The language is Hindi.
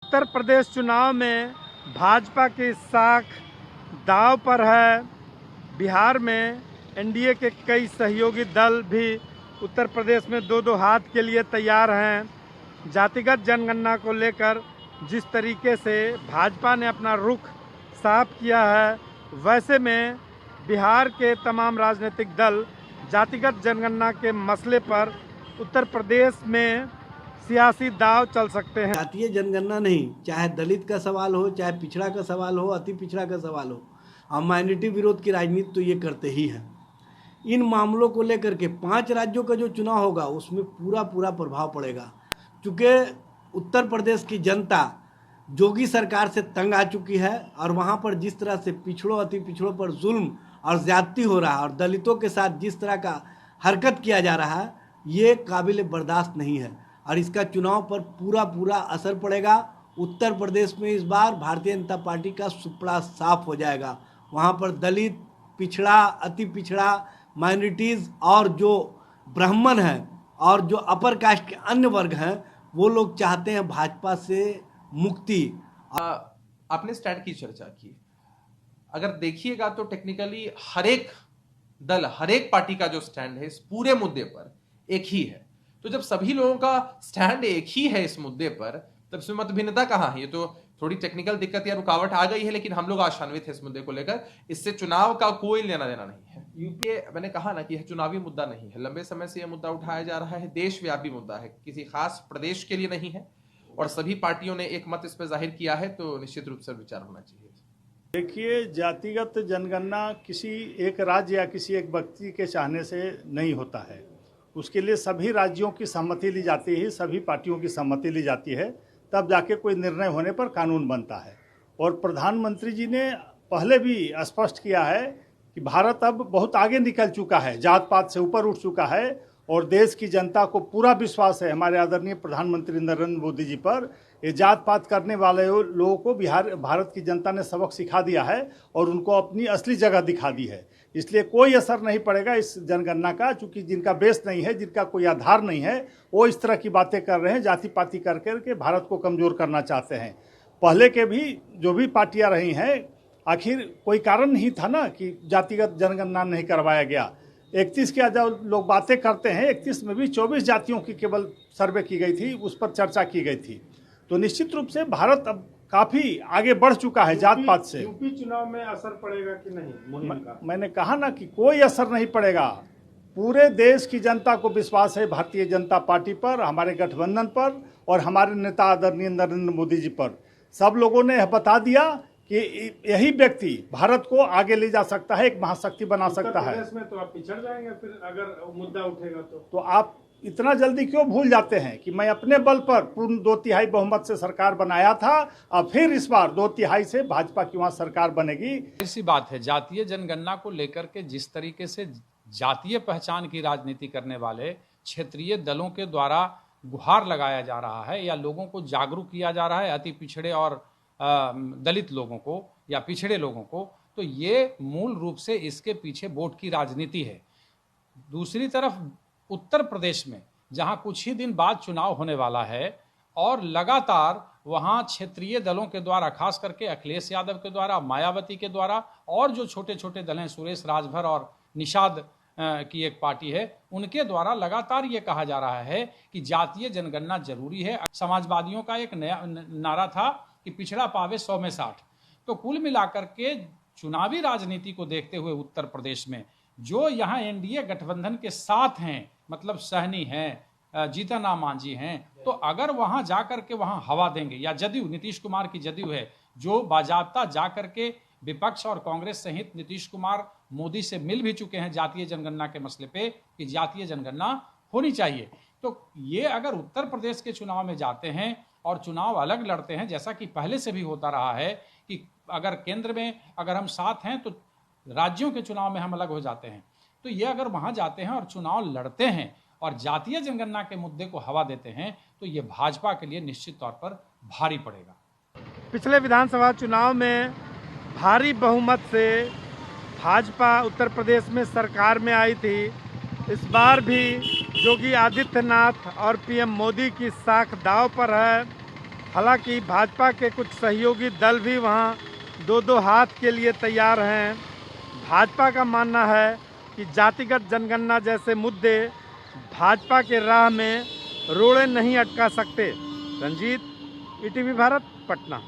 उत्तर प्रदेश चुनाव में भाजपा की साख दांव पर है। बिहार में एनडीए के कई सहयोगी दल भी उत्तर प्रदेश में दो दो हाथ के लिए तैयार हैं। जातिगत जनगणना को लेकर जिस तरीके से भाजपा ने अपना रुख साफ किया है, वैसे में बिहार के तमाम राजनीतिक दल जातिगत जनगणना के मसले पर उत्तर प्रदेश में सियासी दांव चल सकते हैं। जातीय जनगणना नहीं, चाहे दलित का सवाल हो, चाहे पिछड़ा का सवाल हो, अति पिछड़ा का सवाल हो, हम माइनॉरिटी विरोध की राजनीति तो ये करते ही हैं। इन मामलों को लेकर के 5 राज्यों का जो चुनाव होगा उसमें पूरा प्रभाव पड़ेगा। चूँकि उत्तर प्रदेश की जनता योगी सरकार से तंग आ चुकी है और वहाँ पर जिस तरह से पिछड़ों अति पिछड़ों पर जुल्म और ज़्यादती हो रहा है और दलितों के साथ जिस तरह का हरकत किया जा रहा है, ये काबिल बर्दाश्त नहीं है और इसका चुनाव पर पूरा असर पड़ेगा। उत्तर प्रदेश में इस बार भारतीय जनता पार्टी का सुपड़ा साफ हो जाएगा। वहाँ पर दलित, पिछड़ा, अति पिछड़ा, माइनॉरिटीज़ और जो ब्राह्मण हैं और जो अपर कास्ट के अन्य वर्ग हैं, वो लोग चाहते हैं भाजपा से मुक्ति। आपने स्टैंड की चर्चा की, अगर देखिएगा तो टेक्निकली हर एक दल, हर एक पार्टी का जो स्टैंड है इस पूरे मुद्दे पर एक ही है। तो जब सभी लोगों का स्टैंड एक ही है इस मुद्दे पर, तब इसमें मतभिन्नता कहाँ है? ये तो थोड़ी टेक्निकल दिक्कत या रुकावट आ गई है, लेकिन हम लोग आशान्वित है इस मुद्दे को लेकर। इससे चुनाव का कोई लेना देना नहीं है। यूपीए, मैंने कहा ना कि यह चुनावी मुद्दा नहीं है, लंबे समय से यह मुद्दा उठाया जा रहा है, देशव्यापी मुद्दा है, किसी खास प्रदेश के लिए नहीं है और सभी पार्टियों ने एक मत इस पर जाहिर किया है, तो निश्चित रूप से विचार होना चाहिए। देखिए, जातिगत जनगणना किसी एक राज्य या किसी एक व्यक्ति के चाहने से नहीं होता है। उसके लिए सभी राज्यों की सहमति ली जाती है, सभी पार्टियों की सहमति ली जाती है, तब जाके कोई निर्णय होने पर कानून बनता है। और प्रधानमंत्री जी ने पहले भी स्पष्ट किया है कि भारत अब बहुत आगे निकल चुका है, जात पात से ऊपर उठ चुका है और देश की जनता को पूरा विश्वास है हमारे आदरणीय प्रधानमंत्री नरेंद्र मोदी जी पर। ये जात पात करने वाले लोगों को भारत की जनता ने सबक सिखा दिया है और उनको अपनी असली जगह दिखा दी है। इसलिए कोई असर नहीं पड़ेगा इस जनगणना का, चूँकि जिनका बेस नहीं है, जिनका कोई आधार नहीं है, वो इस तरह की बातें कर रहे हैं, जाति पाति कर के भारत को कमज़ोर करना चाहते हैं। पहले के भी जो भी पार्टियां रही हैं, आखिर कोई कारण नहीं था ना कि जातिगत जनगणना नहीं करवाया गया। 31 के जब लोग बातें करते हैं, 31 में भी 24 जातियों की केवल सर्वे की गई थी, उस पर चर्चा की गई थी। तो निश्चित रूप से भारत अब काफ़ी आगे बढ़ चुका है जात पात से। यूपी चुनाव में असर पड़ेगा कि नहीं मुहिम का? मैंने कहा ना कि कोई असर नहीं पड़ेगा। पूरे देश की जनता को विश्वास है भारतीय जनता पार्टी पर, हमारे गठबंधन पर और हमारे नेता आदरणीय नरेंद्र मोदी जी पर। सब लोगों ने यह बता दिया कि यही व्यक्ति भारत को आगे ले जा सकता है, एक महाशक्ति बना सकता है। में तो आप पिछड़ जाएंगे फिर अगर मुद्दा उठेगा तो आप इतना जल्दी क्यों भूल जाते हैं कि मैं अपने बल पर पूर्ण 2/3 बहुमत से सरकार बनाया था, अब फिर इस बार 2/3 से भाजपा की वहां सरकार बनेगी। ऐसी बात है, जातीय जनगणना को लेकर के जिस तरीके से जातीय पहचान की राजनीति करने वाले क्षेत्रीय दलों के द्वारा गुहार लगाया जा रहा है या लोगों को जागरूक किया जा रहा है, अति पिछड़े और दलित लोगों को या पिछड़े लोगों को, तो ये मूल रूप से इसके पीछे वोट की राजनीति है। दूसरी तरफ उत्तर प्रदेश में जहां कुछ ही दिन बाद चुनाव होने वाला है और लगातार वहां क्षेत्रीय दलों के द्वारा, खास करके अखिलेश यादव के द्वारा, मायावती के द्वारा और जो छोटे छोटे दल हैं, सुरेश राजभर और निषाद की एक पार्टी है, उनके द्वारा लगातार ये कहा जा रहा है कि जातीय जनगणना जरूरी है। समाजवादियों का एक नया नारा था कि पिछड़ा पावे 100 में 60। तो कुल मिलाकर के चुनावी राजनीति को देखते हुए उत्तर प्रदेश में जो यहाँ एनडीए गठबंधन के साथ हैं, मतलब सहनी हैं, जीतन राम मांझी हैं, तो अगर वहाँ जाकर के वहाँ हवा देंगे, या जदयू, नीतीश कुमार की जदयू है जो बाजाबता जाकर के विपक्ष और कांग्रेस सहित नीतीश कुमार मोदी से मिल भी चुके हैं जातीय जनगणना के मसले पे कि जातीय जनगणना होनी चाहिए। तो ये अगर उत्तर प्रदेश के चुनाव में जाते हैं और चुनाव अलग लड़ते हैं, जैसा कि पहले से भी होता रहा है कि अगर केंद्र में अगर हम साथ हैं तो राज्यों के चुनाव में हम अलग हो जाते हैं, तो ये अगर वहां जाते हैं और चुनाव लड़ते हैं और जातीय जनगणना के मुद्दे को हवा देते हैं, तो ये भाजपा के लिए निश्चित तौर पर भारी पड़ेगा। पिछले विधानसभा चुनाव में भारी बहुमत से भाजपा उत्तर प्रदेश में सरकार में आई थी। इस बार भी योगी आदित्यनाथ और पीएम मोदी की साख दांव पर है। हालांकि भाजपा के कुछ सहयोगी दल भी वहां दो दो हाथ के लिए तैयार हैं। भाजपा का मानना है कि जातिगत जनगणना जैसे मुद्दे भाजपा के राह में रोड़े नहीं अटका सकते। रंजीत, ईटीवी भारत, पटना।